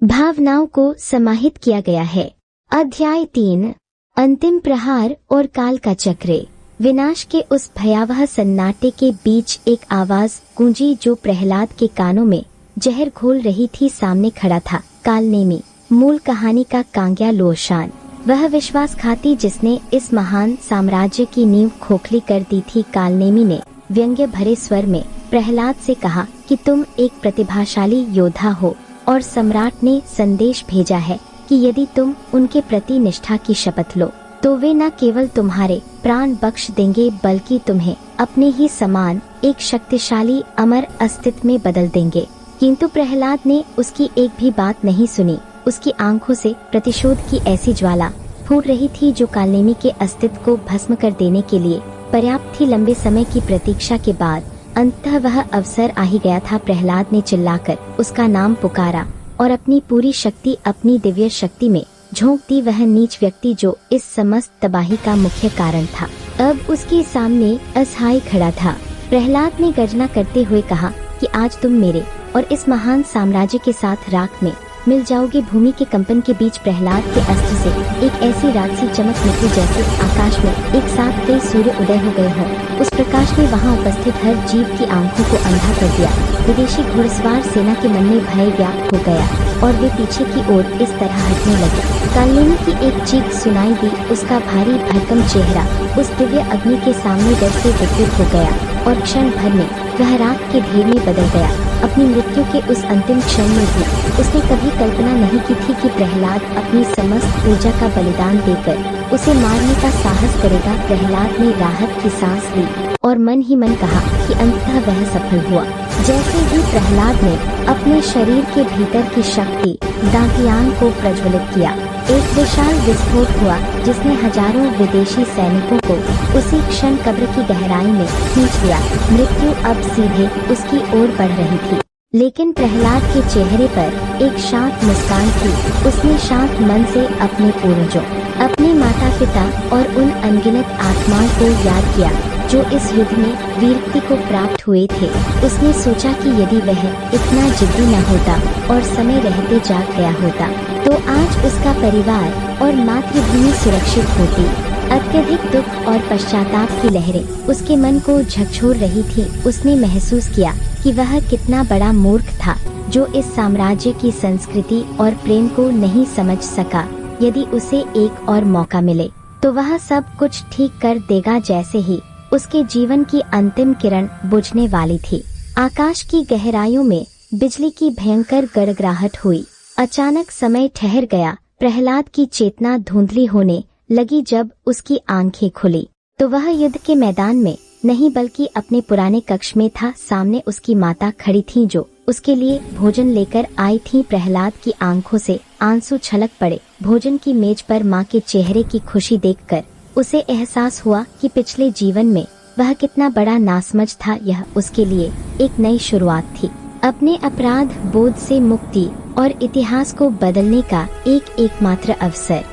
भावनाओं को समाहित किया गया है। अध्याय 3 अंतिम प्रहार और काल का चक्र। विनाश के उस भयावह सन्नाटे के बीच एक आवाज गूंजी जो प्रहलाद के कानों में जहर घोल रही थी। सामने खड़ा था कालनेमी, मूल कहानी का कांग्या लोशान, वह विश्वासघाती जिसने इस महान साम्राज्य की नींव खोखली कर दी थी। कालनेमी ने व्यंग्य भरे स्वर में प्रहलाद से कहा कि तुम एक प्रतिभाशाली योद्धा हो और सम्राट ने संदेश भेजा है कि यदि तुम उनके प्रति निष्ठा की शपथ लो तो वे न केवल तुम्हारे प्राण बख्श देंगे बल्कि तुम्हें अपने ही समान एक शक्तिशाली अमर अस्तित्व में बदल देंगे। किंतु प्रहलाद ने उसकी एक भी बात नहीं सुनी। उसकी आंखों से प्रतिशोध की ऐसी ज्वाला फूट रही थी जो कालनेमी के अस्तित्व को भस्म कर देने के लिए पर्याप्त थी। लंबे समय की प्रतीक्षा के बाद अंततः वह अवसर आ ही गया था। प्रहलाद ने चिल्लाकर उसका नाम पुकारा और अपनी पूरी शक्ति, अपनी दिव्य शक्ति में झोंक दी। वह नीच व्यक्ति जो इस समस्त तबाही का मुख्य कारण था अब उसके सामने असहाय खड़ा था। प्रहलाद ने गर्जना करते हुए कहा कि आज तुम मेरे और इस महान साम्राज्य के साथ राख में मिल जाओगे। भूमि के कंपन के बीच प्रहलाद के अस्त्र से एक ऐसी राजसी चमक निकली जैसे आकाश में एक साथ कई सूर्य उदय हो गए हों। उस प्रकाश ने वहां उपस्थित हर जीव की आंखों को अंधा कर दिया। विदेशी घुड़सवार सेना के मन में भय व्याप्त हो गया और वे पीछे की ओर इस तरह हटने लगे। कालनेमी की एक चीख सुनाई दी। उसका भारी भरकम चेहरा उस दिव्य अग्नि के सामने डर से विकृत हो गया और क्षण भर में वह राख के ढेर में बदल गया। अपनी मृत्यु के उस अंतिम क्षण में भी उसने कभी कल्पना नहीं की थी कि प्रहलाद अपनी समस्त ऊर्जा का बलिदान देकर उसे मारने का साहस करेगा। प्रहलाद ने राहत की सांस ली और मन ही मन कहा कि अंततः वह सफल हुआ। जैसे ही प्रहलाद ने अपने शरीर के भीतर की शक्ति दांतियान को प्रज्वलित किया, एक विशाल विस्फोट हुआ जिसने हजारों विदेशी सैनिकों को उसी क्षण कब्र की गहराई में खींच लिया। मृत्यु अब सीधे उसकी ओर बढ़ रही थी, लेकिन प्रहलाद के चेहरे पर एक शांत मुस्कान थी। उसने शांत मन से अपने पूर्वजों, अपने माता पिता और उन अनगिनत आत्माओं को याद किया जो इस युद्ध में वीरत्व को प्राप्त हुए थे। उसने सोचा कि यदि वह इतना जिद्दी न होता और समय रहते जाग गया होता तो आज उसका परिवार और मातृभूमि सुरक्षित होती। अत्यधिक दुख और पश्चाताप की लहरें उसके मन को झकझोर रही थी। उसने महसूस किया कि वह कितना बड़ा मूर्ख था जो इस साम्राज्य की संस्कृति और प्रेम को नहीं समझ सका। यदि उसे एक और मौका मिले तो वह सब कुछ ठीक कर देगा। जैसे ही उसके जीवन की अंतिम किरण बुझने वाली थी, आकाश की गहराइयों में बिजली की भयंकर गड़गड़ाहट हुई। अचानक समय ठहर गया। प्रहलाद की चेतना धुंधली होने लगी। जब उसकी आंखें खुली तो वह युद्ध के मैदान में नहीं बल्कि अपने पुराने कक्ष में था। सामने उसकी माता खड़ी थी जो उसके लिए भोजन लेकर आई थी। प्रहलाद की आंखों से आंसू छलक पड़े। भोजन की मेज पर माँ के चेहरे की खुशी देखकर उसे एहसास हुआ कि पिछले जीवन में वह कितना बड़ा नासमझ था। यह उसके लिए एक नई शुरुआत थी, अपने अपराध बोध से मुक्ति और इतिहास को बदलने का एक एकमात्र अवसर।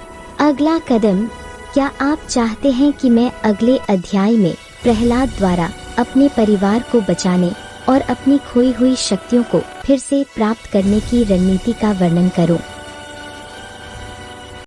अगला कदम। क्या आप चाहते हैं कि मैं अगले अध्याय में प्रहलाद द्वारा अपने परिवार को बचाने और अपनी खोई हुई शक्तियों को फिर से प्राप्त करने की रणनीति का वर्णन करूं?